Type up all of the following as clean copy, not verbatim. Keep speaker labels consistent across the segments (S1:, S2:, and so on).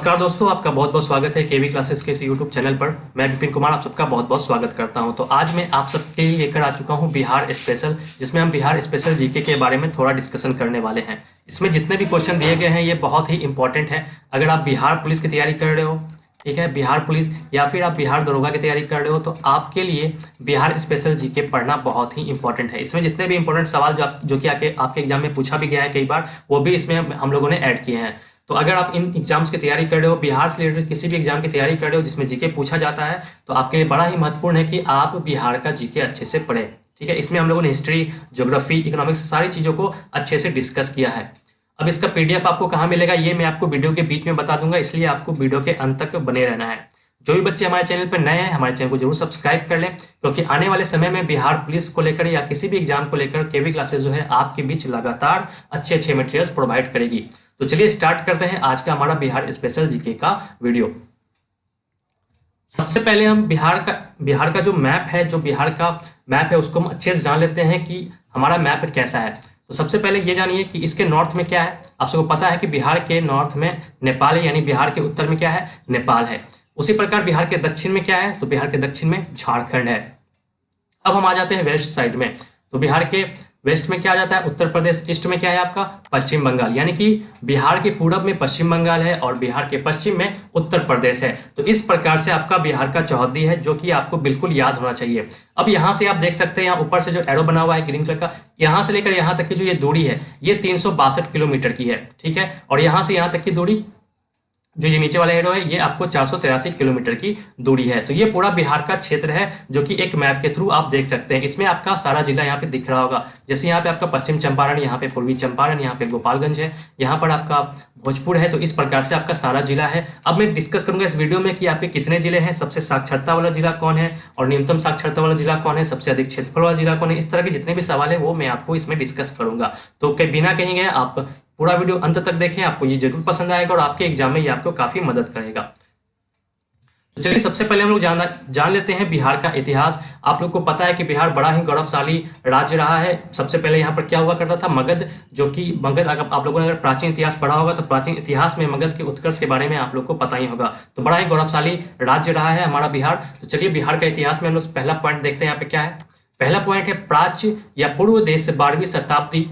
S1: नमस्कार दोस्तों, आपका बहुत बहुत स्वागत है केवी क्लासेस के इस यूट्यूब चैनल पर। मैं विपिन कुमार आप सबका बहुत बहुत स्वागत करता हूं। तो आज मैं आप सबके लिए लेकर आ चुका हूं बिहार स्पेशल, जिसमें हम बिहार स्पेशल जीके के बारे में थोड़ा डिस्कशन करने वाले हैं। इसमें जितने भी क्वेश्चन दिए गए हैं ये बहुत ही इंपॉर्टेंट है। अगर आप बिहार पुलिस की तैयारी कर रहे हो, ठीक है, बिहार पुलिस या फिर आप बिहार दरोगा की तैयारी कर रहे हो, तो आपके लिए बिहार स्पेशल जीके पढ़ना बहुत ही इंपॉर्टेंट है। इसमें जितने भी इंपॉर्टेंट सवाल जो कि आपके एग्जाम में पूछा भी गया है कई बार, वो भी इसमें हम लोगों ने ऐड किए हैं। तो अगर आप इन एग्जाम्स की तैयारी कर रहे हो, बिहार से रिलेटेड किसी भी एग्जाम की तैयारी कर रहे हो जिसमें जीके पूछा जाता है, तो आपके लिए बड़ा ही महत्वपूर्ण है कि आप बिहार का जीके अच्छे से पढ़ें। ठीक है, इसमें हम लोगों ने हिस्ट्री, ज्योग्राफी, इकोनॉमिक्स सारी चीज़ों को अच्छे से डिस्कस किया है। अब इसका पीडीएफ आपको कहाँ मिलेगा ये मैं आपको वीडियो के बीच में बता दूंगा, इसलिए आपको वीडियो के अंत तक बने रहना है। जो भी बच्चे हमारे चैनल पर नए हैं, हमारे चैनल को जरूर सब्सक्राइब कर लें, क्योंकि आने वाले समय में बिहार पुलिस को लेकर या किसी भी एग्जाम को लेकर केवी क्लासेस जो है आपके बीच लगातार अच्छे अच्छे मटेरियल्स प्रोवाइड करेगी। तो चलिए स्टार्ट करते हैं आज का हमारा बिहार स्पेशल जीके का वीडियो। सबसे पहले हम बिहार का जो मैप है, जो बिहार का मैप है उसको हम अच्छे से जान लेते हैं कि हमारा मैप कैसा है। तो सबसे पहले ये जानिए कि इसके नॉर्थ में क्या है। आप सबको पता है कि बिहार के नॉर्थ में नेपाल है, यानी बिहार के उत्तर में क्या है, नेपाल है। उसी प्रकार बिहार के दक्षिण में क्या है, तो बिहार के दक्षिण में झारखंड है। अब हम आ जाते हैं वेस्ट साइड में। तो बिहार के वेस्ट में क्या आ जाता है, उत्तर प्रदेश। ईस्ट में क्या है आपका, पश्चिम बंगाल, यानी कि बिहार के पूरब में पश्चिम बंगाल है और बिहार के पश्चिम में उत्तर प्रदेश है। तो इस प्रकार से आपका बिहार का चौहद्दी है, जो कि आपको बिल्कुल याद होना चाहिए। अब यहाँ से आप देख सकते हैं, यहाँ ऊपर से जो एरो बना हुआ है ग्रीन कलर का, यहाँ से लेकर यहाँ तक की जो ये दूरी है ये 362 किलोमीटर की है। ठीक है, और यहाँ से यहाँ तक की दूरी जो ये नीचे वाला एरो है ये आपको 483 किलोमीटर की दूरी है। तो ये पूरा बिहार का क्षेत्र है, जो कि एक मैप के थ्रू आप देख सकते हैं। इसमें आपका सारा जिला यहाँ पे दिख रहा होगा। जैसे यहाँ पे आपका पश्चिम चंपारण, यहाँ पे पूर्वी चंपारण, यहाँ पे गोपालगंज है, यहाँ पर आपका भोजपुर है। तो इस प्रकार से आपका सारा जिला है। अब मैं डिस्कस करूंगा इस वीडियो में कि आपके कितने जिले हैं, सबसे साक्षरता वाला जिला कौन है और न्यूनतम साक्षरता वाला जिला कौन है, सबसे अधिक क्षेत्रफल वाला जिला कौन है। इस तरह के जितने भी सवाल है वो मैं आपको इसमें डिस्कस करूंगा। तो बिना कहीं गए आप पूरा वीडियो अंत तक देखें, आपको ये जरूर पसंद आएगा और आपके एग्जाम में ये आपको काफी मदद करेगा। तो चलिए सबसे पहले हम लोग जान लेते हैं बिहार का इतिहास। आप लोग को पता है कि बिहार बड़ा ही गौरवशाली राज्य रहा है। सबसे पहले यहाँ पर क्या हुआ करता था, मगध, जो कि मगध, अगर आप लोगों ने अगर प्राचीन इतिहास पढ़ा होगा तो प्राचीन इतिहास में मगध के उत्कर्ष के बारे में आप लोग को पता ही होगा। तो बड़ा ही गौरवशाली राज्य रहा है हमारा बिहार। तो चलिए बिहार का इतिहास में हम लोग पहला पॉइंट देखते हैं। यहाँ पे क्या है, पहला पॉइंट है प्राच्य या पूर्व देश 12वीं शताब्दी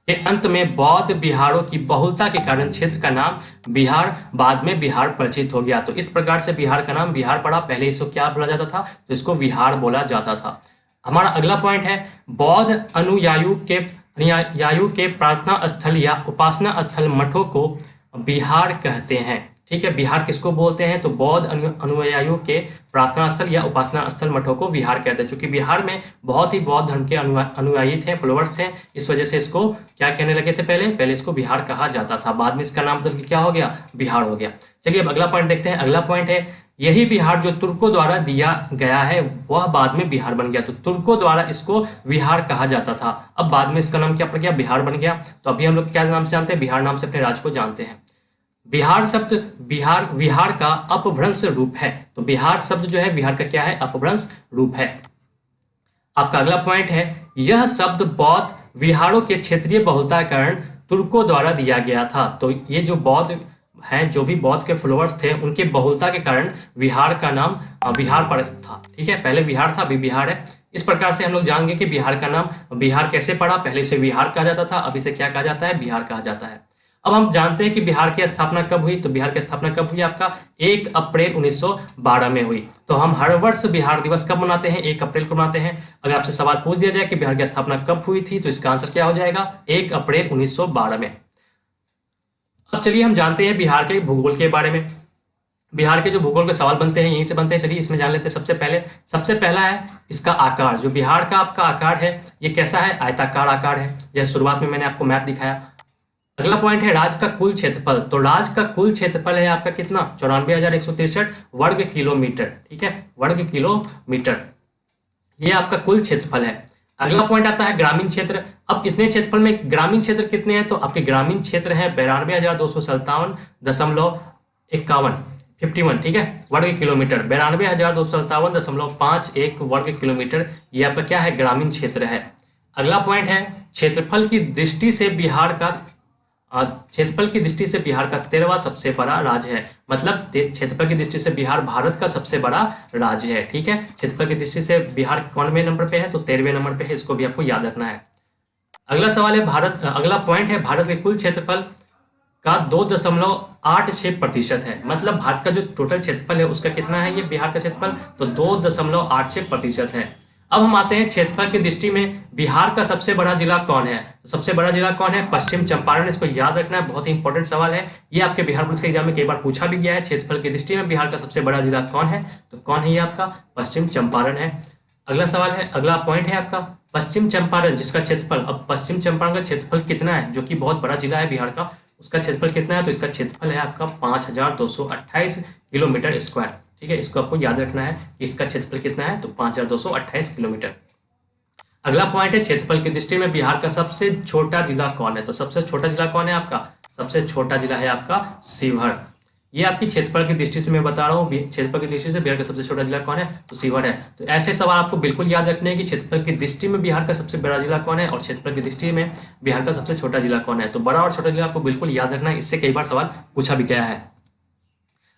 S1: के अंत में बौद्ध बिहारों की बहुलता के कारण क्षेत्र का नाम बिहार बाद में बिहार परिचित हो गया। तो इस प्रकार से बिहार का नाम बिहार पड़ा। पहले इसको क्या बोला जाता था, तो इसको बिहार बोला जाता था। हमारा अगला पॉइंट है बौद्ध अनुयायियों के प्रार्थना स्थल या उपासना स्थल मठों को बिहार कहते हैं। ठीक है, बिहार किसको बोलते हैं, तो बौद्ध अनुयायियों के प्रार्थना स्थल या उपासना स्थल मठों को बिहार कहते हैं। क्योंकि बिहार में बहुत ही बौद्ध धर्म के अनुयायी थे, फॉलोअर्स थे, इस वजह से इसको क्या कहने लगे थे, पहले इसको बिहार कहा जाता था। बाद में इसका नाम बदल के क्या हो गया, बिहार हो गया। चलिए अब अगला पॉइंट देखते हैं। अगला पॉइंट है यही बिहार जो तुर्कों द्वारा दिया गया है वह बाद में बिहार बन गया। तो तुर्कों द्वारा इसको बिहार कहा जाता था, अब बाद में इसका नाम क्या पड़ गया, बिहार बन गया। तो अभी हम लोग क्या नाम से जानते हैं, बिहार नाम से अपने राज्य को जानते हैं। बिहार शब्द बिहार का अपभ्रंश रूप है। तो बिहार शब्द जो है बिहार का क्या है, अपभ्रंश रूप है। आपका अगला पॉइंट है यह शब्द बौद्ध बिहारों के क्षेत्रीय बहुलता के कारण तुर्कों द्वारा दिया गया था। तो ये जो बौद्ध हैं, जो भी बौद्ध के फॉलोअर्स थे, उनके बहुलता के कारण बिहार का नाम बिहार पड़ा था। ठीक है, पहले बिहार था, अभी बिहार है। इस प्रकार से हम लोग जानेंगे कि बिहार का नाम बिहार कैसे पड़ा। पहले इसे बिहार कहा जाता था, अभी से क्या कहा जाता है, बिहार कहा जाता है। अब हम जानते हैं कि बिहार की स्थापना कब हुई। तो बिहार की स्थापना कब हुई, आपका 1 अप्रैल 1912 में हुई। तो हम हर वर्ष बिहार दिवस कब मनाते हैं, 1 अप्रैल को मनाते हैं। अगर आपसे सवाल पूछ दिया जाए कि बिहार की स्थापना कब हुई थी, तो इसका आंसर क्या हो जाएगा, 1 अप्रैल 1912 में। अब चलिए हम जानते हैं बिहार के भूगोल के बारे में। बिहार के जो भूगोल के सवाल बनते हैं यहीं से बनते हैं। चलिए इसमें जान लेते हैं। सबसे पहला है इसका आकार। जो बिहार का आपका आकार है ये कैसा है, आयताकार आकार है, जैसे शुरुआत में मैंने आपको मैप दिखाया। अगला पॉइंट है राज्य का कुल क्षेत्रफल। तो राज्य का कुल क्षेत्रफल है आपका कितना, 94,163 वर्ग किलोमीटर। ठीक है, वर्ग किलोमीटर, ये आपका कुल क्षेत्रफल है। अगला पॉइंट आता है ग्रामीण क्षेत्र। अब इतने क्षेत्रफल में ग्रामीण क्षेत्र कितने हैं, तो आपके ग्रामीण क्षेत्र है 92,257.51 51। ठीक है, वर्ग किलोमीटर 92,257.51 वर्ग किलोमीटर, ये आपका क्या है, ग्रामीण क्षेत्र है। अगला पॉइंट है क्षेत्रफल की दृष्टि से बिहार का क्षेत्रफल की दृष्टि से बिहार का 13वां सबसे बड़ा राज्य है। मतलब क्षेत्रफल की दृष्टि से बिहार भारत का सबसे बड़ा राज्य है। ठीक है, क्षेत्रफल की दृष्टि से बिहार कौनवें नंबर पे है? तो 13वें नंबर पे है। इसको भी आपको याद रखना है। अगला सवाल है अगला पॉइंट है भारत के कुल क्षेत्रफल का 2.86% है। मतलब भारत का जो टोटल क्षेत्रफल है उसका कितना है ये बिहार का क्षेत्रफल? तो 2.86% है। अब हम आते हैं क्षेत्रफल की दृष्टि में बिहार का सबसे बड़ा जिला कौन है? तो सबसे बड़ा जिला कौन है? पश्चिम चंपारण। इसको याद रखना है, बहुत ही इंपॉर्टेंट सवाल है ये। आपके बिहार पुलिस के एग्जाम में कई बार पूछा भी गया है। क्षेत्रफल की दृष्टि में बिहार का सबसे बड़ा जिला कौन है? तो कौन है ये आपका? पश्चिम चंपारण है। अगला सवाल है, अगला पॉइंट है आपका पश्चिम चंपारण, जिसका क्षेत्रफल, अब पश्चिम चंपारण का क्षेत्रफल कितना है, जो कि बहुत बड़ा जिला है बिहार का, उसका क्षेत्रफल कितना है? तो इसका क्षेत्रफल है आपका 5228 किलोमीटर स्क्वायर। ठीक है, इसको आपको याद रखना है कि इसका क्षेत्रफल कितना है? तो 5228 किलोमीटर। अगला पॉइंट है क्षेत्रफल की दृष्टि में बिहार का सबसे छोटा जिला कौन है? तो सबसे छोटा जिला कौन है आपका? सबसे छोटा जिला है आपका शिवहर। ये आपकी क्षेत्रफल की दृष्टि से मैं बता रहा हूँ, क्षेत्रफल की दृष्टि से बिहार का सबसे छोटा जिला कौन है? तो शिवहर है। तो ऐसे सवाल आपको बिल्कुल याद रखने हैं कि क्षेत्रफल की दृष्टि में बिहार का सबसे बड़ा जिला कौन है और क्षेत्रफल की दृष्टि में बिहार का सबसे छोटा जिला कौन है। तो बड़ा और छोटा जिला आपको बिल्कुल याद रखना है, इससे कई बार सवाल पूछा भी गया है।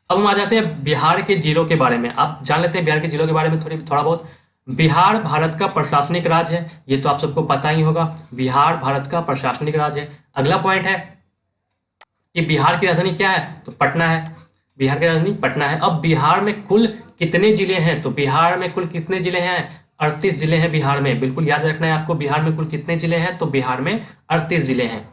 S1: अब हम आ जाते हैं बिहार के जिलों के बारे में। आप जान लेते हैं बिहार के जिलों के बारे में थोड़ा बहुत। बिहार भारत का प्रशासनिक राज्य है, ये तो आप सबको पता ही होगा। बिहार भारत का प्रशासनिक राज्य है। अगला पॉइंट है कि बिहार की राजधानी क्या है? तो पटना है। बिहार की राजधानी पटना है। अब बिहार में कुल कितने जिले हैं? तो बिहार में कुल कितने जिले हैं? 38 जिले हैं बिहार में। बिल्कुल याद रखना है आपको, बिहार में कुल कितने जिले हैं? तो बिहार में 38 जिले हैं।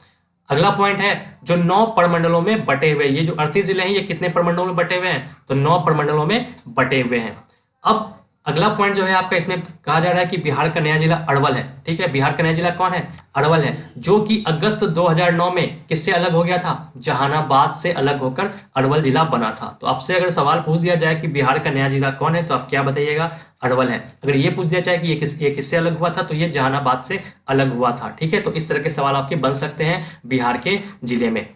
S1: अगला पॉइंट है जो 9 प्रमंडलों में बटे हुए, ये जो 38 जिले हैं ये कितने प्रमंडलों में बटे हुए हैं? तो 9 प्रमंडलों में बटे हुए हैं। अब अगला पॉइंट जो है आपका, इसमें कहा जा रहा है कि बिहार का नया जिला अरवल है। ठीक है, बिहार का नया जिला कौन है? अरवल है, जो कि अगस्त 2009 में किससे अलग हो गया था? जहानाबाद से अलग होकर अरवल जिला बना था। तो आपसे अगर सवाल पूछ दिया जाए कि बिहार का नया जिला कौन है, तो आप क्या बताइएगा? अरवल है। अगर ये पूछ दिया जाए कि ये किससे अलग हुआ था, तो ये जहानाबाद से अलग हुआ था। ठीक है, तो इस तरह के सवाल आपके बन सकते हैं बिहार के जिले में।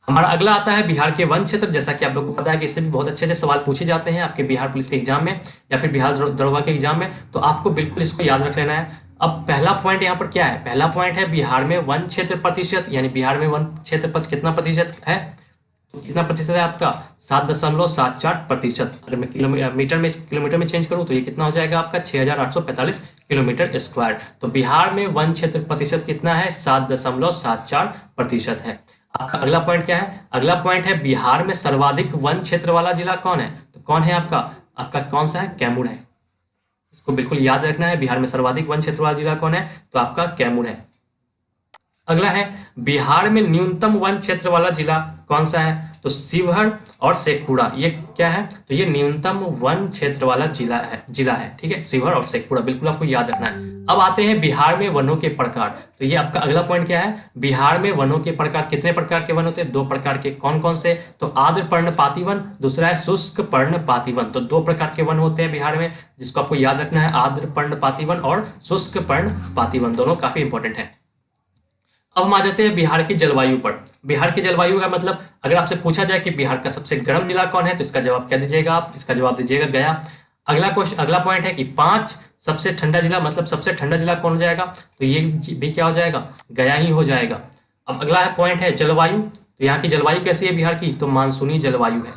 S1: हमारा अगला आता है बिहार के वन क्षेत्र। जैसा कि आप लोगों को पता है कि इससे भी बहुत अच्छे से सवाल पूछे जाते हैं आपके बिहार पुलिस के एग्जाम में या फिर बिहार दरोगा के एग्जाम में, तो आपको बिल्कुल इसको याद रख लेना है। अब पहला पॉइंट यहाँ पर क्या है? पहला पॉइंट है बिहार में वन क्षेत्र प्रतिशत, यानी बिहार में वन क्षेत्र पद कितना प्रतिशत है? तो कितना प्रतिशत है आपका? 7.74%। अगर मैं किलोमीटर में चेंज करूँ तो ये कितना हो जाएगा आपका? 6845 किलोमीटर स्क्वायर। तो बिहार में वन क्षेत्र प्रतिशत कितना है? 7.74% है। आपका अगला पॉइंट क्या है? अगला पॉइंट है बिहार में सर्वाधिक वन क्षेत्र वाला जिला कौन है? तो कौन है आपका? आपका कौन सा है? कैमूर है। इसको बिल्कुल याद रखना है, बिहार में सर्वाधिक वन क्षेत्र वाला जिला कौन है? तो आपका कैमूर है। अगला है बिहार में न्यूनतम वन क्षेत्र वाला जिला कौन सा है? तो शिवहर और शेखपुरा। ये क्या है? तो ये न्यूनतम वन क्षेत्र वाला जिला है। ठीक है, शिवहर और शेखपुरा बिल्कुल आपको याद रखना है। अब आते हैं बिहार में वनों के प्रकार। तो ये आपका अगला पॉइंट क्या है? बिहार में वनों के प्रकार। कितने प्रकार के वन होते हैं? 2 प्रकार के। कौन कौन से? तो आर्द्र पर्णपाती वन, दूसरा है शुष्क पर्णपाती वन। तो 2 प्रकार के वन होते हैं बिहार में, जिसको आपको याद रखना है, आर्द्र पर्णपाती वन और शुष्क पर्णपाती वन। दोनों काफी इंपॉर्टेंट है। अब हम आ जाते हैं बिहार की जलवायु पर। बिहार की जलवायु का मतलब, अगर आपसे पूछा जाए कि बिहार का सबसे गर्म जिला कौन है, तो इसका जवाब क्या दीजिएगा आप? इसका जवाब दीजिएगा गया। अगला पॉइंट है कि 5 सबसे ठंडा जिला, मतलब सबसे ठंडा जिला कौन हो जाएगा? तो ये भी क्या हो जाएगा? गया ही हो जाएगा। अब अगला पॉइंट है जलवायु। तो यहाँ की जलवायु कैसी है बिहार की? तो मानसूनी जलवायु है।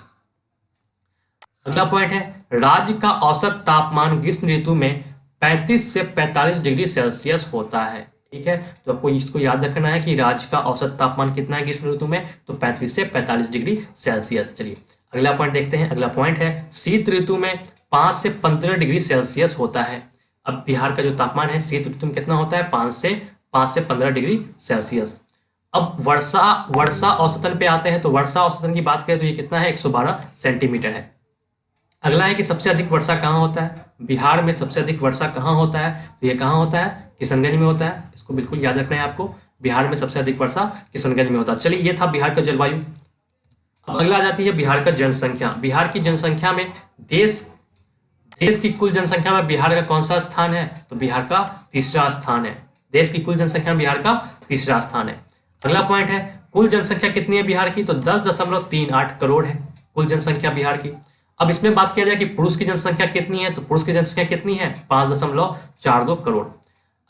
S1: अगला पॉइंट है राज्य का औसत तापमान ग्रीष्म ऋतु में 35 से 45 डिग्री सेल्सियस होता है। ठीक है, तो आपको इसको याद रखना है कि राज्य का औसत तापमान कितना है ग्रीष्म ऋतु में? तो 35 से 45 डिग्री सेल्सियस। चलिए अगला पॉइंट देखते हैं। अगला पॉइंट है शीत ऋतु में 5 से 15 डिग्री सेल्सियस होता है। अब बिहार का जो तापमान है शीत ऋतु में कितना होता है? 5 से 15 डिग्री सेल्सियस। अब वर्षा औसतन पे आते हैं। तो वर्षा औसतन की बात करें तो ये कितना है? 112 सेंटीमीटर है। अगला है कि सबसे अधिक वर्षा कहाँ होता है? बिहार में सबसे अधिक वर्षा कहाँ होता है? तो ये कहाँ होता है? किशनगंज में होता है। इसको बिल्कुल याद रखना है आपको, बिहार में सबसे अधिक वर्षा किशनगंज में होता है। चलिए, ये था बिहार का जलवायु। अब अगला आ जाती है बिहार का जनसंख्या। बिहार की जनसंख्या में देश की कुल जनसंख्या में बिहार का कौन सा स्थान है? तो बिहार का तीसरा स्थान है। देश की कुल जनसंख्या में बिहार का तीसरा स्थान है। अगला पॉइंट है कुल जनसंख्या कितनी है बिहार की? तो 10.38 करोड़ है कुल जनसंख्या बिहार की। अब इसमें बात किया जाए कि पुरुष की जनसंख्या कितनी है? तो पुरुष की जनसंख्या कितनी है? 5.42 करोड़।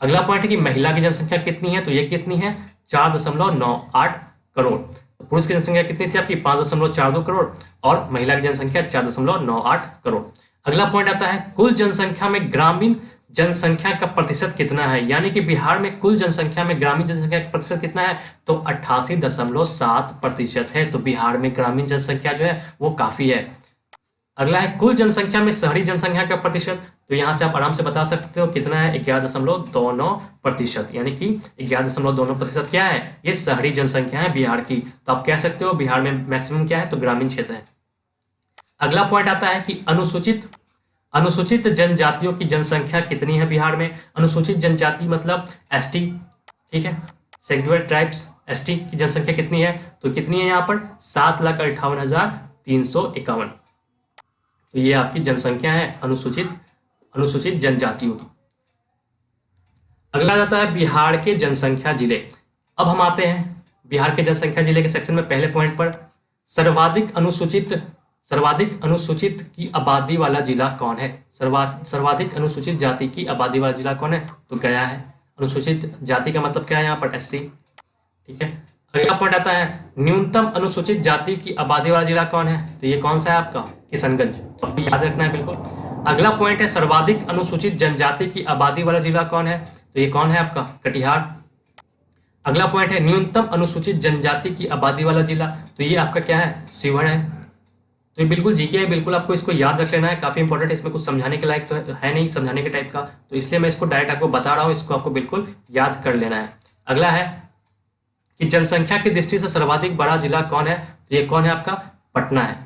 S1: अगला पॉइंट है कि महिला की जनसंख्या कितनी है? तो ये कितनी है? 4.98 करोड़। तो पुरुष की जनसंख्या कितनी थी आपकी 5.42 करोड़ और महिला की जनसंख्या 4.98 करोड़। अगला पॉइंट आता है कुल जनसंख्या में ग्रामीण जनसंख्या का प्रतिशत कितना है, यानी कि बिहार में कुल जनसंख्या में ग्रामीण जनसंख्या का प्रतिशत कितना है, तो 88.7% है। तो बिहार में ग्रामीण जनसंख्या जो है वो काफी है। अगला है कुल जनसंख्या में शहरी जनसंख्या का प्रतिशत, तो यहाँ से आप आराम से बता सकते हो कितना है 11.29%, यानी कि 11.29% क्या है, ये शहरी जनसंख्या है बिहार की। तो आप कह सकते हो बिहार में मैक्सिमम क्या है, तो ग्रामीण क्षेत्र है। अगला पॉइंट आता है कि अनुसूचित जनजातियों की जनसंख्या कितनी है बिहार में। अनुसूचित जनजाति मतलब एसटी, ठीक है, शेड्यूल्ड ट्राइब्स, एसटी की जनसंख्या कितनी है, तो कितनी है यहाँ पर 7,58,351। तो ये आपकी जनसंख्या है अनुसूचित जनजातियों की। अगला आता है बिहार के जनसंख्या जिले। अब हम आते हैं बिहार के जनसंख्या जिले के सेक्शन में पहले पॉइंट पर, सर्वाधिक अनुसूचित की आबादी वाला जिला कौन है। सर्वाधिक अनुसूचित जाति की आबादी वाला जिला कौन है, तो गया है। अनुसूचित जाति का मतलब क्या है यहाँ पर, एससी, ठीक है। अगला पॉइंट आता है न्यूनतम अनुसूचित जाति की आबादी वाला जिला कौन है, तो ये कौन सा है आपका, किशनगंज। तो आपको याद रखना है बिल्कुल। अगला पॉइंट है सर्वाधिक अनुसूचित जनजाति की आबादी वाला जिला कौन है, तो ये कौन है आपका, कटिहार। अगला पॉइंट है न्यूनतम अनुसूचित जनजाति की आबादी वाला जिला, तो ये आपका क्या है, शिवहर है। तो ये बिल्कुल जीके है, बिल्कुल आपको इसको याद रख लेना है, काफी इंपॉर्टेंट है। इसमें कुछ समझाने के लायक तो है नहीं, समझाने के टाइप का, तो इसलिए मैं इसको डायरेक्ट आपको बता रहा हूँ, इसको आपको बिल्कुल याद कर लेना है। अगला है कि जनसंख्या की दृष्टि से सर्वाधिक बड़ा जिला कौन है, तो ये कौन है आपका, पटना है।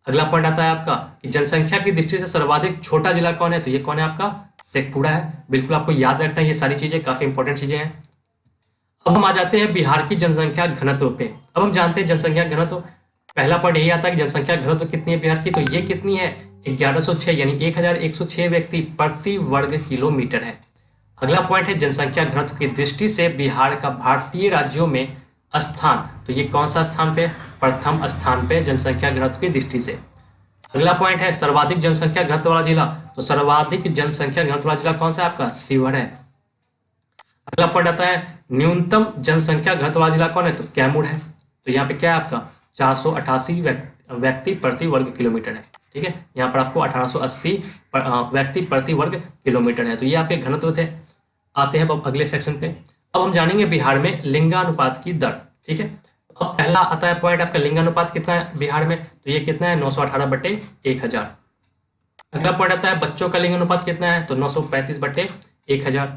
S1: अगला पॉइंट आता है आपका कि जनसंख्या की दृष्टि से सर्वाधिक छोटा जिला कौन है, तो ये कौन है आपका, शेखपुरा है। बिल्कुल आपको याद रखना है, ये सारी चीजें काफी इंपॉर्टेंट चीजें हैं। अब हम आ जाते हैं बिहार की जनसंख्या घनत्व पे। अब हम जानते हैं जनसंख्या घनत्व, पहला पॉइंट यही आता है कि जनसंख्या घनत्व कितनी है बिहार की, तो ये कितनी है 1106, यानी 1106 व्यक्ति प्रति वर्ग किलोमीटर है। अगला पॉइंट है जनसंख्या घनत्व की दृष्टि से बिहार का भारतीय राज्यों में स्थान, तो ये कौन सा स्थान पे, प्रथम स्थान पे जनसंख्या घनत्व की दृष्टि से। अगला पॉइंट है सर्वाधिक जनसंख्या घनत्व वाला जिला, तो सर्वाधिक जनसंख्या घनत्व वाला जिला कौन सा है आपका, शिवहर है। अगला पॉइंट आता है न्यूनतम जनसंख्या घनत्व वाला जिला कौन है, तो कैमूर है। तो यहाँ पे क्या है आपका 488 व्यक्ति प्रति वर्ग किलोमीटर है, ठीक है। यहाँ पर आपको 1880 व्यक्ति प्रति वर्ग किलोमीटर है। तो ये आपके घनत्व थे। आते हैं अब अगले सेक्शन पे। अब हम जानेंगे बिहार में लिंगानुपात की दर, ठीक है। अब पहला आता है पॉइंट आपका लिंगानुपात कितना है बिहार में, तो ये कितना है 918/1000। अगला पॉइंट आता है बच्चों का लिंगानुपात कितना है, तो 935/1000।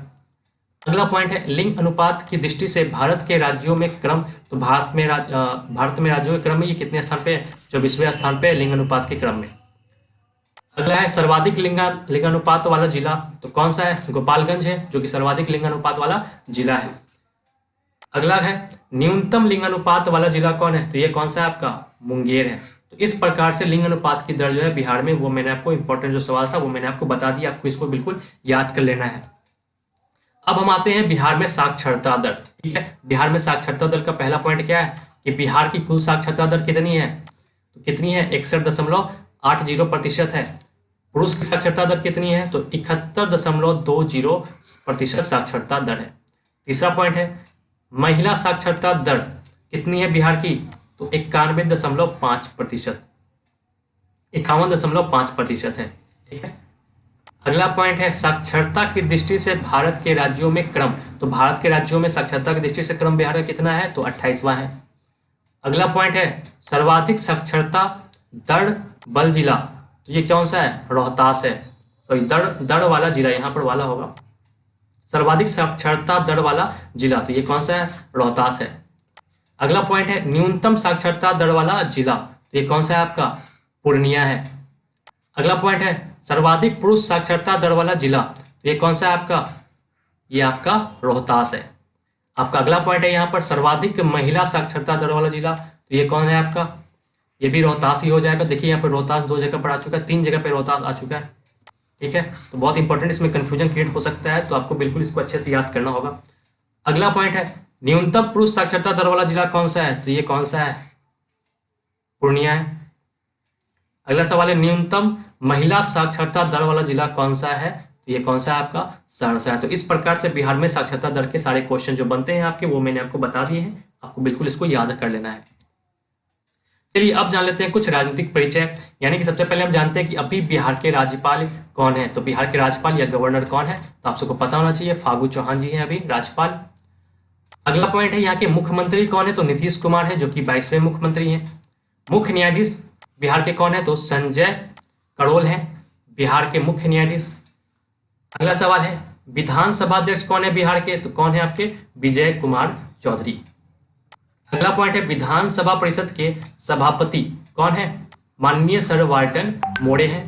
S1: अगला पॉइंट है लिंग अनुपात की दृष्टि से भारत के राज्यों में क्रम, तो भारत में राज्यों के क्रम में ये कितने स्थान पे है, 24वें स्थान पे लिंग अनुपात के क्रम में। अगला है सर्वाधिक लिंगानुपात वाला जिला, तो कौन सा है, गोपालगंज है, जो कि सर्वाधिक लिंगानुपात वाला जिला है। अगला है न्यूनतम लिंगानुपात वाला जिला कौन है, तो ये कौन सा है आपका, मुंगेर है। तो इस प्रकार से लिंगानुपात की दर जो है बिहार में, वो मैंने आपको इंपॉर्टेंट जो सवाल था वो मैंने आपको बता दिया, आपको इसको बिल्कुल याद कर लेना है। अब हम आते हैं बिहार में साक्षरता दर, ठीक है। बिहार में साक्षरता दर का पहला पॉइंट क्या है कि बिहार की कुल साक्षरता दर कितनी है, तो कितनी है 61.80% है। पुरुष की साक्षरता दर कितनी है, तो 71.20% साक्षरता दर है। तीसरा पॉइंट है महिला साक्षरता दर कितनी है बिहार की, तो 91.5%, 51.5% है, ठीक है। अगला पॉइंट है साक्षरता की दृष्टि से भारत के राज्यों में क्रम, तो भारत के राज्यों में साक्षरता की दृष्टि से क्रम बिहार का कितना है, तो 28वां है। अगला पॉइंट है सर्वाधिक साक्षरता दर बल जिला, तो ये कौन सा है, रोहतास है। सॉरी दर वाला जिला, यहाँ पर वाला होगा, सर्वाधिक साक्षरता दर वाला जिला, तो ये कौन सा है, रोहतास है। अगला पॉइंट है न्यूनतम साक्षरता दर वाला जिला, तो ये कौन सा है आपका, पूर्णिया है। अगला पॉइंट है सर्वाधिक पुरुष साक्षरता दर वाला जिला, तो ये कौन सा है आपका, ये आपका रोहतास है। आपका अगला पॉइंट है यहाँ पर सर्वाधिक महिला साक्षरता दर वाला जिला, तो ये कौन है आपका, ये भी रोहतास ही हो जाएगा। देखिए यहाँ पर रोहतास 2 जगह पर आ चुका है, 3 जगह पर रोहतास आ चुका है, ठीक है। तो बहुत इंपॉर्टेंट, इसमें कंफ्यूजन क्रिएट हो सकता है, तो आपको बिल्कुल इसको अच्छे से याद करना होगा। अगला पॉइंट है न्यूनतम पुरुष साक्षरता दर वाला जिला कौन सा है, तो ये कौन सा है, पूर्णिया है। अगला सवाल है न्यूनतम महिला साक्षरता दर वाला जिला कौन सा है, तो ये कौन सा है आपका सहरसा है। तो इस प्रकार से बिहार में साक्षरता दर के सारे क्वेश्चन जो बनते हैं आपके वो मैंने आपको बता दिए हैं, आपको बिल्कुल इसको याद कर लेना है। चलिए अब जान लेते हैं कुछ राजनीतिक परिचय, यानी कि सबसे पहले हम जानते हैं कि अभी बिहार के राज्यपाल कौन है। तो बिहार के राज्यपाल या गवर्नर कौन है, तो आप सबको पता होना चाहिए, फागू चौहान जी हैं अभी राज्यपाल। अगला पॉइंट है यहाँ के मुख्यमंत्री कौन है, तो नीतीश कुमार है जो कि 22वें मुख्यमंत्री हैं। मुख्य न्यायाधीश बिहार के कौन है, तो संजय करोल हैं बिहार के मुख्य न्यायाधीश। अगला सवाल है विधानसभा अध्यक्ष कौन है बिहार के, तो कौन है आपके विजय कुमार चौधरी। अगला पॉइंट है विधानसभा परिषद के सभापति कौन है, माननीय सर वाल्टन मोड़े हैं।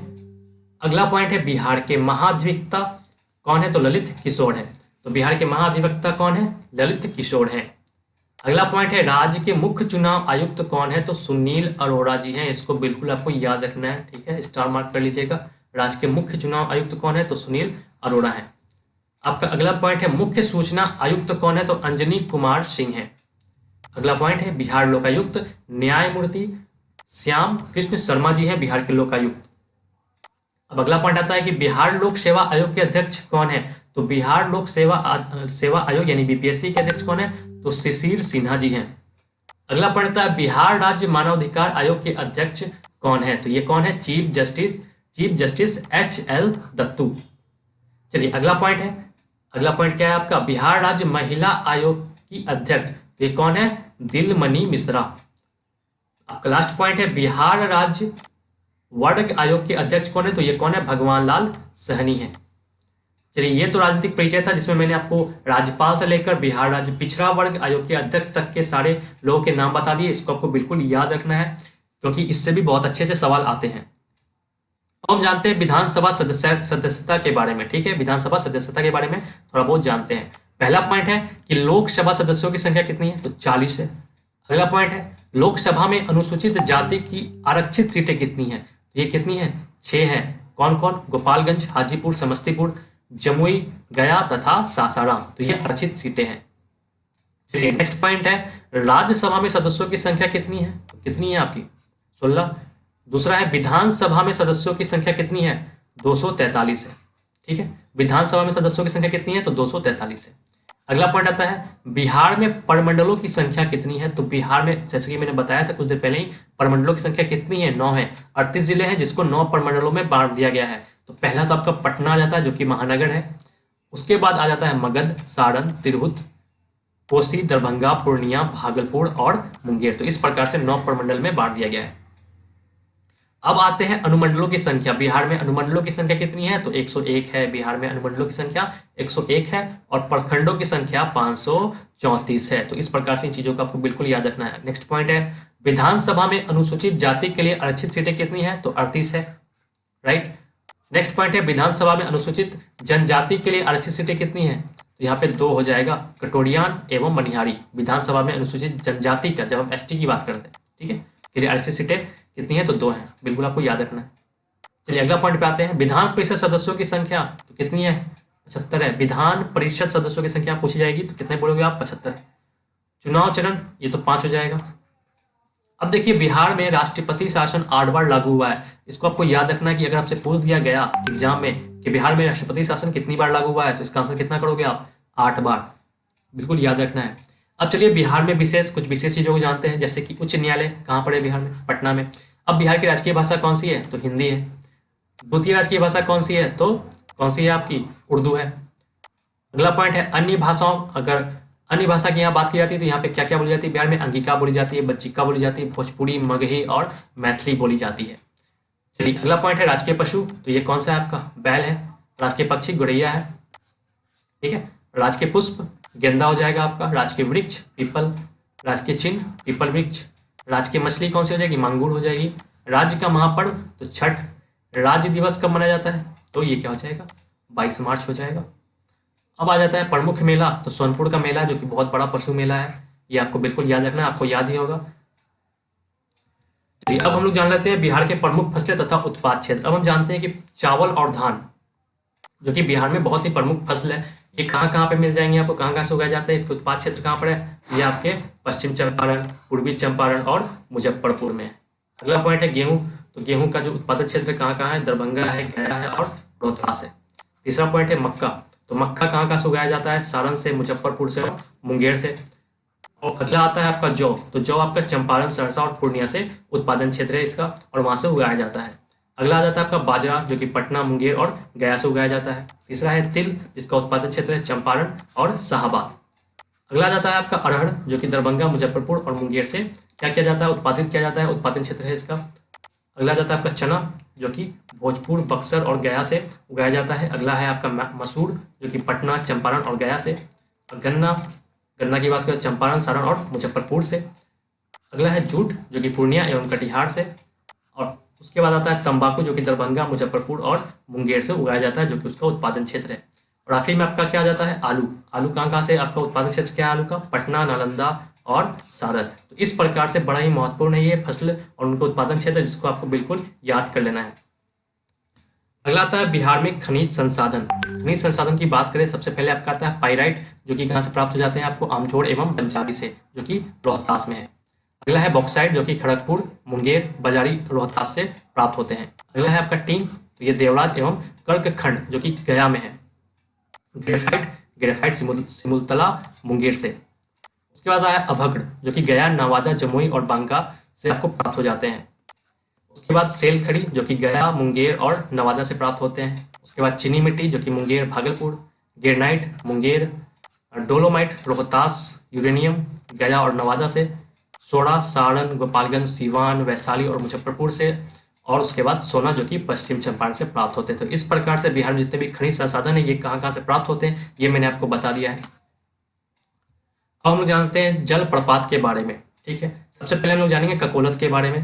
S1: अगला पॉइंट है बिहार के महाधिवक्ता कौन है, तो ललित किशोर है। तो बिहार के महाधिवक्ता कौन है, ललित किशोर हैं। अगला पॉइंट है राज्य के मुख्य चुनाव आयुक्त कौन है, तो सुनील अरोड़ा जी हैं। इसको बिल्कुल आपको याद रखना है, ठीक है, स्टार मार्क कर लीजिएगा। राज्य के मुख्य चुनाव आयुक्त कौन है, तो सुनील अरोड़ा है। आपका अगला पॉइंट है मुख्य सूचना आयुक्त कौन है, तो अंजनी कुमार सिंह है। अगला पॉइंट है बिहार लोकायुक्त न्यायमूर्ति श्याम कृष्ण शर्मा जी हैं बिहार के लोकायुक्त। अब अगला पॉइंट आता है कि बिहार लोक सेवा आयोग के अध्यक्ष कौन है, तो बिहार लोक सेवा आयोग यानी बीपीएससी के अध्यक्ष कौन है, तो शिशिर सिन्हा जी हैं। अगला पॉइंट आता है बिहार राज्य मानवाधिकार आयोग के अध्यक्ष कौन है, तो ये कौन है, चीफ जस्टिस HL दत्तू। चलिए अगला पॉइंट है, अगला पॉइंट क्या है आपका, बिहार राज्य महिला आयोग की अध्यक्ष, ये कौन है, दिलमणि मिश्रा। आपका लास्ट पॉइंट है बिहार राज्य वर्ग आयोग के अध्यक्ष कौन है, तो ये कौन है, भगवान लाल सहनी है। चलिए ये तो राजनीतिक परिचय था जिसमें मैंने आपको राज्यपाल से लेकर बिहार राज्य पिछड़ा वर्ग आयोग के अध्यक्ष तक के सारे लोगों के नाम बता दिए। इसको आपको बिल्कुल याद रखना है क्योंकि इससे भी बहुत अच्छे से सवाल आते हैं। अब हम जानते हैं विधानसभा सदस्यता के बारे में, ठीक है, विधानसभा सदस्यता के बारे में थोड़ा बहुत जानते हैं। पहला पॉइंट है कि लोकसभा सदस्यों की संख्या कितनी है, तो 40 है। अगला पॉइंट है लोकसभा में अनुसूचित जाति की आरक्षित सीटें कितनी है, तो ये कितनी है, 6 है। कौन कौन, गोपालगंज, हाजीपुर, समस्तीपुर, जमुई, गया तथा सासाराम, तो ये आरक्षित सीटें हैं। चलिए नेक्स्ट पॉइंट है राज्यसभा में सदस्यों की संख्या कितनी है, तो कितनी है आपकी, 16। दूसरा है विधानसभा में सदस्यों की संख्या कितनी है, 243 है, ठीक है, विधानसभा में सदस्यों की संख्या कितनी है, तो 243 है। अगला पॉइंट आता है बिहार में प्रमंडलों की संख्या कितनी है, तो बिहार में जैसे कि मैंने बताया था कुछ देर पहले ही, प्रमंडलों की संख्या कितनी है, 9 है। 38 जिले हैं जिसको 9 प्रमंडलों में बांट दिया गया है। तो पहला तो आपका पटना आ जाता है जो कि महानगर है, उसके बाद आ जाता है मगध, सारण, तिरहुत, कोसी, दरभंगा, पूर्णिया, भागलपुर और मुंगेर। तो इस प्रकार से 9 प्रमंडल में बांट दिया गया है। अब आते हैं अनुमंडलों की संख्या। बिहार में अनुमंडलों की संख्या कितनी है, तो 101 है। बिहार में अनुमंडलों की संख्या 101 है और प्रखंडों की संख्या 534 है। तो इस प्रकार से इन चीजों को आपको बिल्कुल याद रखना है। नेक्स्ट पॉइंट है विधानसभा में अनुसूचित जाति के लिए आरक्षित सीटें कितनी है, तो 38 है, राइट। नेक्स्ट पॉइंट है विधानसभा में अनुसूचित जनजाति के लिए आरक्षित सीटें कितनी है, तो यहाँ पे 2 हो जाएगा, कटोरियान एवं मनिहारी। विधानसभा में अनुसूचित जनजाति का जब हम एसटी की बात करते हैं, ठीक है, के लिए आरक्षित सीटें कितनी है, तो 2 है, बिल्कुल आपको याद रखना है। चलिए अगला पॉइंट पे आते हैं विधान परिषद सदस्यों की संख्या तो कितनी है, 75 है। विधान परिषद सदस्यों की संख्या पूछी जाएगी तो कितने बोलोगे आप, 75। चुनाव चरण ये तो 5 हो जाएगा। अब देखिए बिहार में राष्ट्रपति शासन 8 बार लागू हुआ है। इसको आपको याद रखना है कि अगर आपसे पूछ दिया गया एग्जाम में कि बिहार में राष्ट्रपति शासन कितनी बार लागू हुआ है, तो इसका आंसर कितना करोगे आप, 8 बार, बिल्कुल याद रखना है। अब चलिए बिहार में कुछ विशेष चीजों को जानते हैं, जैसे कि उच्च न्यायालय कहाँ पर है बिहार में, पटना में। अब बिहार की राजकीय भाषा कौन सी है, तो हिंदी है। द्वितीय राजकीय भाषा कौन सी है, तो कौन सी है आपकी, उर्दू है। अगला पॉइंट है अन्य भाषाओं, अगर अन्य भाषा की यहाँ बात की जाती है तो यहाँ पे क्या क्या बोली जाती है, बिहार में अंगिका बोली जाती है, बच्चिका बोली जाती है, भोजपुरी, मगही और मैथिली बोली जाती है। चलिए अगला पॉइंट है राजकीय पशु, तो ये कौन सा है आपका, बैल है। राजकीय पक्षी गौरैया है, ठीक है। राजकीय पुष्प गेंदा हो जाएगा आपका। राजकीय वृक्ष पीपल। राजकीय चिन्ह पीपल वृक्ष। राजकीय मछली कौन सी हो जाएगी, मांगुर हो जाएगी। राज्य का महापर्व तो छठ। राज्य दिवस कब मनाया जाता है, तो ये क्या हो जाएगा, 22 मार्च हो जाएगा। अब आ जाता है प्रमुख मेला, तो सोनपुर का मेला जो कि बहुत बड़ा पशु मेला है, ये आपको बिल्कुल याद रखना है, आपको याद ही होगा। अब हम लोग जान लेते हैं बिहार के प्रमुख फसलें तथा उत्पाद क्षेत्र। अब हम जानते हैं कि चावल और धान जो कि बिहार में बहुत ही प्रमुख फसल है, ये कहाँ कहाँ पे मिल जाएंगे आपको, कहाँ कहाँ से उगाए जाते हैं, इसके उत्पाद क्षेत्र कहाँ पर है, ये आपके पश्चिम चंपारण, पूर्वी चंपारण और मुजफ्फरपुर में है। अगला पॉइंट है गेहूं, तो गेहूं का जो उत्पादक क्षेत्र कहाँ कहाँ है, दरभंगा है, गया है और रोहतास है। तीसरा पॉइंट है मक्का। तो मक्का कहाँ कहाँ से उगाया जाता है? सारण से, मुजफ्फरपुर से और मुंगेर से। और अगला आता है आपका जौ। तो जौ आपका चंपारण, सहरसा और पूर्णिया से उत्पादन क्षेत्र है इसका, और वहां से उगाया जाता है। अगला आ जाता है आपका बाजरा, जो कि पटना, मुंगेर और गया से उगाया जाता है। तीसरा है तिल, जिसका उत्पादन क्षेत्र है चंपारण और शाहाबाद। अगला आ जाता है आपका अरहर, जो कि दरभंगा, मुजफ्फरपुर और मुंगेर से क्या किया जाता है? उत्पादित किया जाता है, उत्पादन क्षेत्र है इसका। अगला आ जाता है आपका चना, जो कि भोजपुर, बक्सर और गया से उगाया जाता है। अगला है आपका मसूर, जो कि पटना, चंपारण और गया से। गन्ना, गन्ना की बात करें चंपारण, सारण और मुजफ्फरपुर से। अगला है जूट, जो कि पूर्णिया एवं कटिहार से। और उसके बाद आता है तंबाकू, जो कि दरभंगा, मुजफ्फरपुर और मुंगेर से उगाया जाता है, जो कि उसका उत्पादन क्षेत्र है। और आखिरी में आपका क्या आ जाता है? आलू। आलू कहाँ कहाँ से आपका उत्पादन क्षेत्र क्या है आलू का? पटना, नालंदा और सारण। तो इस प्रकार से बड़ा ही महत्वपूर्ण है ये फसल और उनका उत्पादन क्षेत्र, जिसको आपको बिल्कुल याद कर लेना है। अगला आता है बिहार में खनिज संसाधन। खनिज संसाधन की बात करें, सबसे पहले आपका आता है पाइराइट, जो कि कहाँ से प्राप्त हो जाते हैं? आपको आमचोड़ एवं बंजारी से, जो कि रोहतास में है। अगला है बॉक्साइट, जो कि खड़गपुर, मुंगेर, बाजारी, रोहतास से प्राप्त होते हैं। अगला है आपका टीन, तो ये देवराज एवं कर्कखंड, जो कि गया में है। ग्रेफाइट, ग्रेफाइट सिमुलतला, मुंगेर से। उसके बाद आया अभक्ड़, जो कि गया, नवादा, जमुई और बांका से आपको प्राप्त हो जाते हैं। उसके बाद सेल खड़ी, जो कि गया, मुंगेर और नवादा से प्राप्त होते हैं। उसके बाद चीनी मिट्टी, जो कि Munger, Bhagalpur. Granite, Munger. Dolomite, Rohtas. Uranium, गया और नवादा से। सोडा, सारण, गोपालगंज, सीवान, वैशाली और मुजफ्फरपुर से। और उसके बाद सोना, जो कि पश्चिम चंपारण से प्राप्त होते थे। तो इस प्रकार से बिहार में जितने भी खनिज संसाधन है, ये कहाँ कहाँ से प्राप्त होते हैं, ये मैंने आपको बता दिया है। अब हम जानते हैं जल प्रपात के बारे में। ठीक है, सबसे पहले हम लोग जानेंगे ककोलत के बारे में।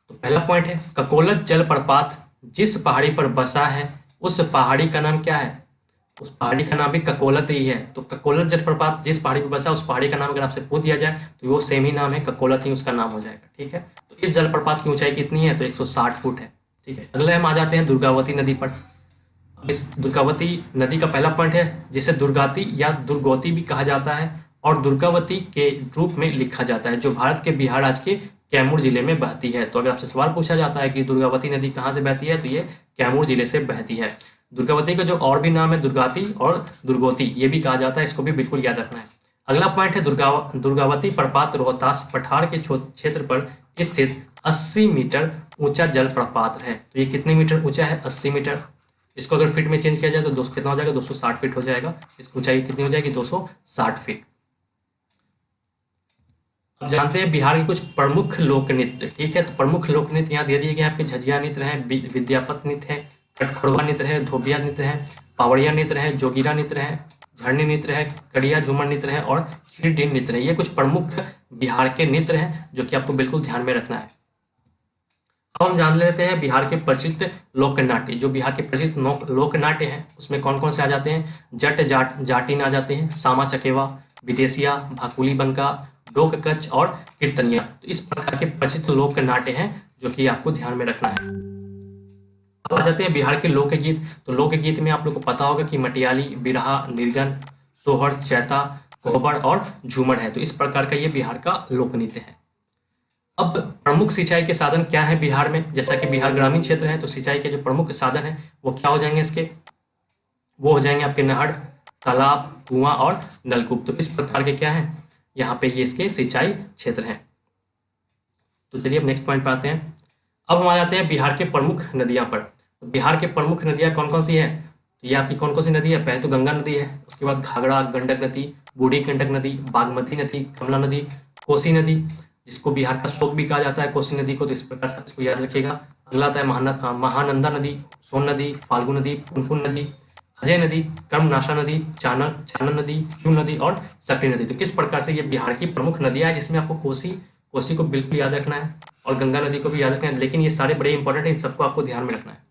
S1: तो पहला पॉइंट है ककोलत जलप्रपात जिस पहाड़ी पर बसा है उस पहाड़ी का नाम क्या है? उस पहाड़ी का नाम भी ककोलत ही है। तो ककोलत जलप्रपात जिस पहाड़ी पर बसा है उस पहाड़ी का नाम अगर आपसे पूछ दिया जाए तो वो सेम ही नाम है, ककोलत ही उसका नाम हो जाएगा। ठीक है, तो इस जलप्रपात की ऊंचाई कितनी है? तो 160 फुट है। ठीक है, अगले हम आ जाते हैं दुर्गावती नदी पर। इस दुर्गावती नदी का पहला पॉइंट है जिसे दुर्गाती या दुर्गौती भी कहा जाता है और दुर्गावती के रूप में लिखा जाता है, जो भारत के बिहार राज्य के कैमूर जिले में बहती है। तो अगर आपसे सवाल पूछा जाता है कि दुर्गावती नदी कहाँ से बहती है, तो ये कैमूर जिले से बहती है। दुर्गावती का जो और भी नाम है दुर्गाती और दुर्गोती, ये भी कहा जाता है, इसको भी बिल्कुल याद रखना है। अगला पॉइंट है दुर्गावती प्रपात रोहतास पठार के क्षेत्र पर स्थित 80 मीटर ऊंचा जलप्रपात है। तो ये कितने मीटर ऊंचा है? 80 मीटर। इसको अगर फीट में चेंज किया जाए तो दोस्तों कितना हो जाएगा? 260 फीट हो जाएगा। इसकी ऊंचाई कितनी हो जाएगी? 260 फीट। अब जानते हैं बिहार के कुछ प्रमुख लोक नृत्य। ठीक है, तो प्रमुख लोक नृत्य यहाँ दे दिए गए आपके झझिया नृत्य है, विद्यापत नृत्य है, कटखोरवा नृत्य है, धोबिया नृत्य है, पावड़िया नृत्य है, जोगिरा नृत्य है, झरनी नृत्य है, कड़िया झूमर नृत्य है और खीरडी नृत्य है। ये कुछ प्रमुख बिहार के नृत्य हैं जो कि आपको बिल्कुल ध्यान में रखना है। अब हम जान लेते हैं बिहार के प्रचलित लोक नाट्य। जो बिहार के प्रचलित लोक नाट्य हैं उसमें कौन कौन से आ जाते हैं? जट जाटिन आ जाते हैं, सामा चकेवा, विदेशिया, भाकुली बंका, डोक कच्छ और कीर्तनिया। तो इस प्रकार के प्रचलित लोक नाट्य हैं जो कि आपको ध्यान में रखना है। अब आ जाते हैं बिहार के लोकगीत। तो लोकगीत में आप लोग को पता होगा कि मटियाली, बिरहा, निर्गन, सोहर, चैता, कोहबर और झूमर है। तो इस प्रकार का ये बिहार का लोक नृत्य है। अब प्रमुख सिंचाई के साधन क्या है बिहार में? जैसा कि बिहार ग्रामीण क्षेत्र है तो सिंचाई के जो प्रमुख साधन है वो क्या हो जाएंगे इसके? वो हो जाएंगे आपके नहर, तालाब, कुआं और नलकूप। तो इस प्रकार के क्या है यहाँ पे ये इसके सिंचाई क्षेत्र हैं। तो चलिए अब नेक्स्ट पॉइंट पे आते हैं। अब हम आ जाते हैं बिहार के प्रमुख नदियां पर। तो बिहार के प्रमुख नदियां कौन कौन सी है? तो ये आपकी कौन कौन सी नदी है? पहले तो गंगा नदी है, उसके बाद घाघरा, गंडक नदी, बूढ़ी गंडक नदी, बागमती नदी, कमला नदी, कोसी नदी, जिसको बिहार का शोक भी कहा जाता है कोसी नदी को। तो इस प्रकार से इसको याद रखिएगा। अगला आता है महानंदा नदी, सोन नदी, फाल्गु नदी, पुनपुन नदी, अजय नदी, कर्मनाशा नदी, चानन नदी, क्यू नदी और सकरी नदी। तो किस प्रकार से ये बिहार की प्रमुख नदियां हैं जिसमें आपको कोसी को बिल्कुल याद रखना है और गंगा नदी को भी याद रखना है। लेकिन ये सारे बड़े इंपॉर्टेंट हैं, इन सबको आपको ध्यान में रखना है।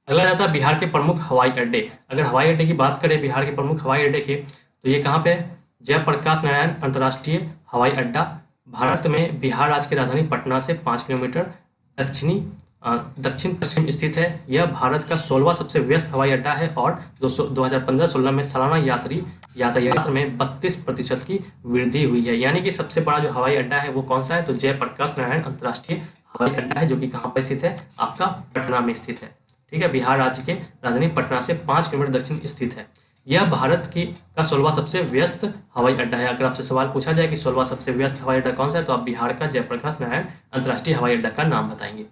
S1: अगला जाता है बिहार के प्रमुख हवाई अड्डे। अगर हवाई अड्डे की बात करें बिहार के प्रमुख हवाई अड्डे के, तो ये कहाँ पे है? जयप्रकाश नारायण अंतर्राष्ट्रीय हवाई अड्डा भारत में बिहार राज्य की राजधानी पटना से 5 किलोमीटर दक्षिण पश्चिम स्थित है। यह भारत का 16वां सबसे व्यस्त हवाई अड्डा है और 2015-16 में सालाना यात्री यातायात में 32% की वृद्धि हुई है। यानी कि सबसे बड़ा जो हवाई अड्डा है वो कौन सा है? तो जयप्रकाश नारायण अंतर्राष्ट्रीय हवाई अड्डा है, जो कि कहाँ पर स्थित है? आपका पटना में स्थित है। ठीक है, बिहार राज्य के राजधानी पटना से 5 किलोमीटर दक्षिण स्थित है। यह भारत की का 16वां सबसे व्यस्त हवाई अड्डा है। अगर आपसे सवाल पूछा जाए कि 16वां सबसे व्यस्त हवाई अड्डा कौन सा है, तो आप बिहार का जयप्रकाश नारायण अंतर्राष्ट्रीय हवाई अड्डा का नाम बताएंगे।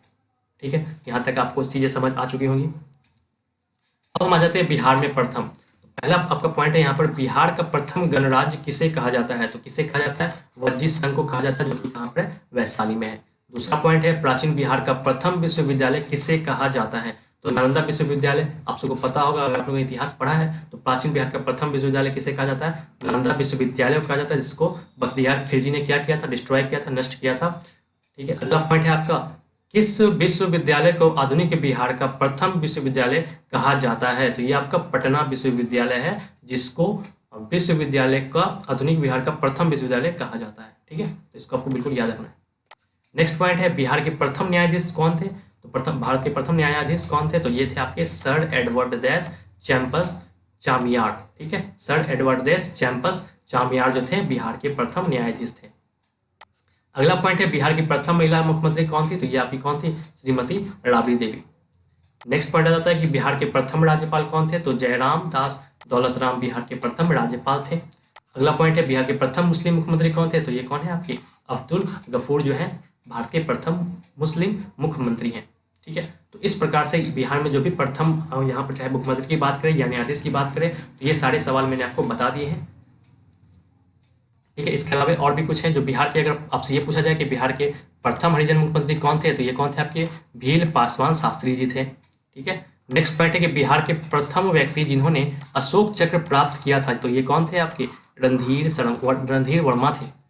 S1: ठीक है, यहाँ तक आपको चीजें समझ आ चुकी होंगी। अब हम आ जाते हैं बिहार में प्रथम। पहला आपका पॉइंट है यहाँ पर, बिहार का प्रथम गणराज्य किसे कहा जाता है, तो किसे कहा जाता है, वज्जित संघ को कहा जाता है, जो कि कहाँ पर वैशाली में है। दूसरा पॉइंट है, प्राचीन बिहार का प्रथम विश्वविद्यालय किसे कहा जाता है, तो नालंदा विश्वविद्यालय। आप सबको पता होगा, अगर आप लोगों ने इतिहास पढ़ा है तो प्राचीन बिहार का प्रथम विश्वविद्यालय किसे कहा जाता है, नालंदा विश्वविद्यालय को कहा जाता है, जिसको बख्तियार खिलजी ने क्या किया था, डिस्ट्रॉय किया था, नष्ट किया था। ठीक है, अगला पॉइंट है आपका, किस विश्वविद्यालय को आधुनिक बिहार का प्रथम विश्वविद्यालय कहा जाता है, तो ये आपका पटना विश्वविद्यालय है, जिसको विश्वविद्यालय का आधुनिक बिहार का प्रथम विश्वविद्यालय कहा जाता है। ठीक है, तो इसको आपको बिल्कुल याद रखना है। नेक्स्ट पॉइंट है, बिहार के प्रथम न्यायाधीश कौन थे, तो भारत के प्रथम न्यायाधीश कौन थे, तो ये थे आपके सर एडवर्ड देस चैम्पर्स चामियार। ठीक है, सर एडवर्ड देस चैम्पर्स चामियार जो थे बिहार के प्रथम न्यायाधीश थे। अगला पॉइंट है, बिहार की प्रथम महिला मुख्यमंत्री कौन थी, तो ये आपकी कौन थी, श्रीमती राबड़ी देवी। नेक्स्ट पॉइंट आ जाता है कि बिहार के प्रथम राज्यपाल कौन थे, तो जयराम दास दौलतराम बिहार के प्रथम राज्यपाल थे। अगला पॉइंट है, बिहार के प्रथम मुस्लिम मुख्यमंत्री कौन थे, तो ये कौन है आपके अब्दुल गफूर जो है भारत के प्रथम मुस्लिम मुख्यमंत्री हैं। ठीक है, तो इस प्रकार से बिहार में जो भी प्रथम यहाँ पर चाहे मुख्यमंत्री की बात करें या न्यायाधीश की बात करें, तो ये सारे सवाल मैंने आपको बता दिए हैं। ठीक है, इसके अलावा और भी कुछ है जो बिहार के, अगर आपसे ये पूछा जाए कि बिहार के प्रथम हरिजन मुख्यमंत्री कौन थे, तो ये कौन थे आपके भील पासवान शास्त्री जी थे। ठीक है, नेक्स्ट पॉइंट है कि बिहार के प्रथम व्यक्ति जिन्होंने अशोक चक्र प्राप्त किया था, तो ये कौन थे आपके रणधीर वर्मा थे।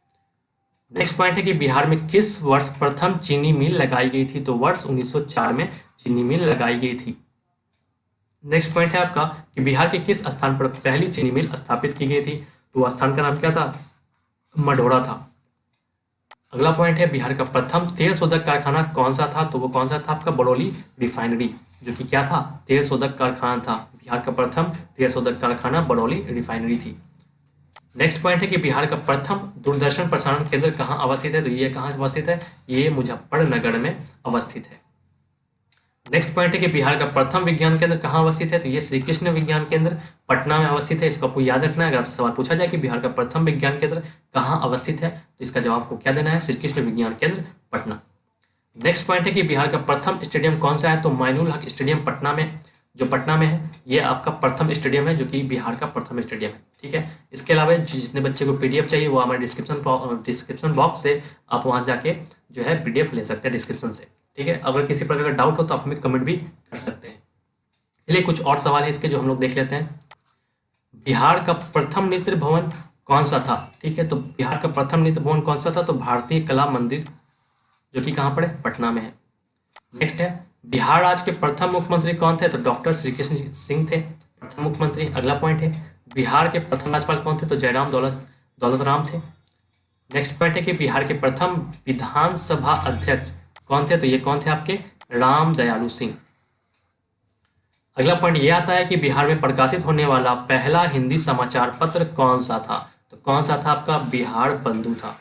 S1: नेक्स्ट पॉइंट है कि बिहार में किस वर्ष प्रथम चीनी मिल लगाई गई थी, तो वर्ष 1904 में चीनी मिल लगाई गई थी। नेक्स्ट पॉइंट है आपका कि बिहार के किस स्थान पर पहली चीनी मिल स्थापित की गई थी, तो वह स्थान का नाम क्या था, मढ़ौरा था। अगला पॉइंट है, बिहार का प्रथम तेल शोधक कारखाना कौन सा था, तो वो कौन सा था आपका बरौली रिफाइनरी, जो कि क्या था, तेल शोधक कारखाना था। बिहार का प्रथम तेल शोधक कारखाना बरौली रिफाइनरी थी। नेक्स्ट पॉइंट है कि बिहार का प्रथम दूरदर्शन प्रसारण केंद्र कहाँ अवस्थित है, तो ये कहाँ अवस्थित है, ये मुजफ्फरनगर में अवस्थित है। नेक्स्ट पॉइंट है कि बिहार का प्रथम विज्ञान केंद्र कहाँ अवस्थित है, तो ये श्री कृष्ण विज्ञान केंद्र पटना में अवस्थित है। इसको आपको याद रखना है। अगर आपसे सवाल पूछा जाए कि बिहार का प्रथम विज्ञान केंद्र कहाँ अवस्थित है, तो इसका जवाब आपको क्या देना है, श्री कृष्ण विज्ञान केंद्र पटना। नेक्स्ट पॉइंट है कि बिहार का प्रथम स्टेडियम कौन सा है, तो माइनुल हक स्टेडियम पटना में, जो पटना में है, ये आपका प्रथम स्टेडियम है, जो कि बिहार का प्रथम स्टेडियम है। ठीक है, इसके अलावा जितने बच्चे को पीडीएफ चाहिए वो हमारे डिस्क्रिप्शन बॉक्स से आप वहां जाके जो है पीडीएफ ले सकते हैं डिस्क्रिप्शन से। ठीक है, अगर किसी प्रकार का डाउट हो तो आप हमें कमेंट भी कर सकते हैं। चलिए कुछ और सवाल है इसके जो हम लोग देख लेते हैं। बिहार का प्रथम नृत्य भवन कौन सा था। ठीक है, तो बिहार का प्रथम नृत्य भवन कौन सा था, तो भारतीय कला मंदिर, जो कि कहाँ पर है, पटना में है। नेक्स्ट है, बिहार राज्य के प्रथम मुख्यमंत्री कौन थे, तो डॉक्टर श्री कृष्ण सिंह थे प्रथम मुख्यमंत्री। अगला पॉइंट है, बिहार के प्रथम राज्यपाल कौन थे, तो जयराम दौलतराम थे। नेक्स्ट पॉइंट है कि बिहार के प्रथम विधानसभा अध्यक्ष कौन थे, तो ये कौन थे आपके राम दयालु सिंह। अगला पॉइंट ये आता है कि बिहार में प्रकाशित होने वाला पहला हिंदी समाचार पत्र कौन सा था, तो कौन सा था आपका बिहार बंधु था।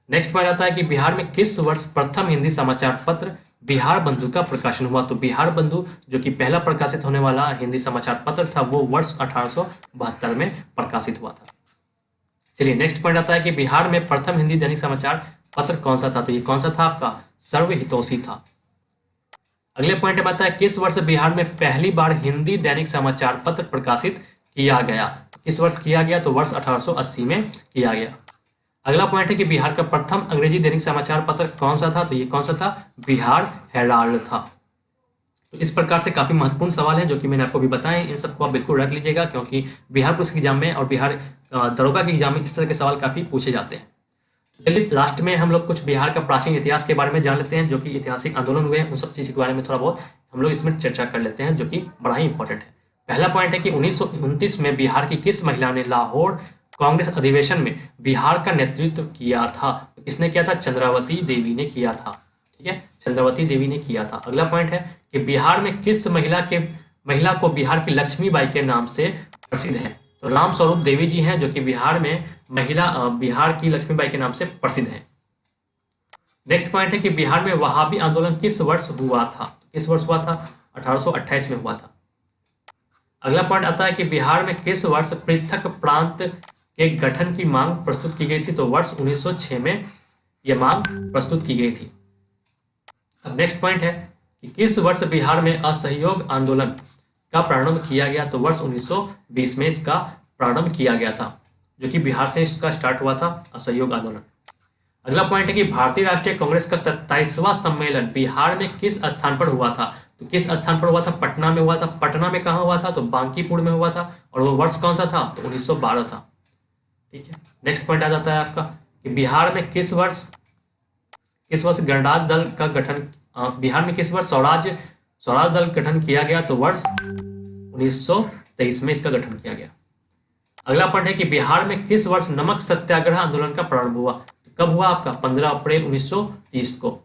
S1: नेक्स्ट पॉइंट आता है कि बिहार में किस वर्ष प्रथम हिंदी समाचार पत्र बिहार बंधु का प्रकाशन हुआ, तो बिहार बंधु जो कि पहला प्रकाशित होने वाला हिंदी समाचार पत्र था वो वर्ष 1872 में प्रकाशित हुआ था। चलिए नेक्स्ट पॉइंट आता है कि बिहार में प्रथम हिंदी दैनिक समाचार पत्र कौन सा था, तो ये कौन सा था आपका सर्वहितोषी था। अगले पॉइंट में आता है किस वर्ष बिहार में पहली बार हिंदी दैनिक समाचार पत्र प्रकाशित किया गया, किस वर्ष किया गया, तो वर्ष 1880 में किया गया। अगला पॉइंट है कि बिहार का प्रथम अंग्रेजी दैनिक समाचार पत्र कौन सा था, तो ये कौन सा था बिहार हेराल्ड था। तो इस प्रकार से काफी महत्वपूर्ण सवाल है जो कि मैंने आपको भी बताए, इन सबको आप बिल्कुल रख लीजिएगा क्योंकि बिहार पुलिस के एग्जाम में और बिहार दरोगा के एग्जाम में इस तरह के सवाल काफी पूछे जाते हैं। चलिए लास्ट में हम लोग कुछ बिहार का प्राचीन इतिहास के बारे में जान लेते हैं, जो कि ऐतिहासिक आंदोलन हुए हैं उन सब चीज़ के बारे में थोड़ा बहुत हम लोग इसमें चर्चा कर लेते हैं, जो कि बड़ा ही इंपॉर्टेंट है। पहला पॉइंट है कि 1929 में बिहार की किस महिला ने लाहौर कांग्रेस अधिवेशन में बिहार का नेतृत्व किया था, किसने किया था, चंद्रावती देवी ने किया था। ठीक है, चंद्रावती देवी ने किया था। अगला पॉइंट है कि बिहार में किस महिला को बिहार की लक्ष्मीबाई के नाम से प्रसिद्ध है, तो राम स्वरूप देवी जी हैं जो कि बिहार में बिहार की लक्ष्मीबाई के नाम से प्रसिद्ध है। नेक्स्ट पॉइंट है कि बिहार में वहाबी आंदोलन किस वर्ष हुआ था, किस वर्ष हुआ था, 1828 में हुआ था। अगला पॉइंट आता है कि बिहार में किस वर्ष पृथक प्रांत के गठन की मांग प्रस्तुत की गई थी? तो वर्ष 1906 में यह मांग प्रस्तुत की गई थी। अब नेक्स्ट पॉइंट है कि किस वर्ष बिहार में असहयोग आंदोलन का प्रारंभ किया गया? तो वर्ष 1920 में इसका प्रारंभ किया गया था, जो कि बिहार से इसका स्टार्ट हुआ था असहयोग आंदोलन। अगला पॉइंट है कि भारतीय राष्ट्रीय कांग्रेस का 27वां सम्मेलन बिहार में किस स्थान पर हुआ था? तो किस स्थान पर हुआ था? पटना में हुआ था। पटना में कहाँ हुआ था? तो बांकीपुर में हुआ था। और वो वर्ष कौन सा था? तो 1912 था। ठीक है, नेक्स्ट पॉइंट आ जाता है आपका कि बिहार में किस वर्ष गणराज्य दल का गठन बिहार में किस वर्ष स्वराज दल गठन किया गया? तो वर्ष 1923 में इसका गठन किया गया। अगला पॉइंट है कि बिहार में किस वर्ष नमक सत्याग्रह आंदोलन का प्रारंभ हुआ? तो कब हुआ आपका? 15 अप्रैल 1930 को।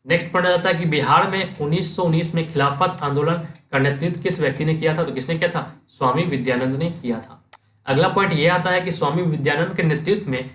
S1: नेक्स्ट पॉइंट आ जाता है कि बिहार में 1919 में खिलाफत आंदोलन का नेतृत्व किस व्यक्ति ने किया था? तो किसने किया था? स्वामी विद्यानंद ने किया था। अगला पॉइंट ये आता है कि स्वामी विद्यानंद के नेतृत्व में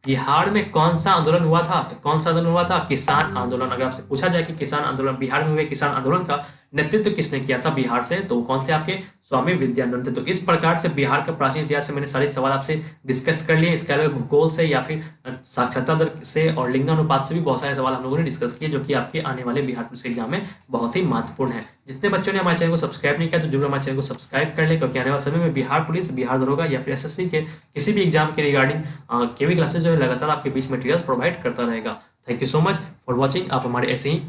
S1: बिहार में कौन सा आंदोलन हुआ था? तो कौन सा आंदोलन हुआ था? किसान आंदोलन। अगर आपसे पूछा जाए कि किसान आंदोलन बिहार में हुए किसान आंदोलन का नेतृत्व किसने किया था बिहार से, तो कौन थे? आपके स्वामी विद्यानंद थे। तो इस प्रकार से बिहार का प्राचीन इतिहास से मैंने सारे सवाल आपसे डिस्कस कर लिए। इसके अलावा भूगोल से या फिर साक्षरता दर से और लिंगानुपात से भी बहुत सारे सवाल हम लोगों ने डिस्कस किए, जो कि आपके आने वाले बिहार पुलिस एग्जाम में बहुत ही महत्वपूर्ण है। जितने बच्चों ने हमारे चैनल को सब्सक्राइब नहीं किया तो जरूर हमारे चैनल को सब्सक्राइब कर ले, क्योंकि आने वाले समय में बिहार पुलिस, बिहार दरोगा या फिर एसएससी के किसी भी एग्जाम के रिगार्डिंग केवी क्लासेस जो है लगातार आपके बीच मटेरियल्स प्रोवाइड करता रहेगा। Thank you so much for watching. आप हमारे ऐसे ही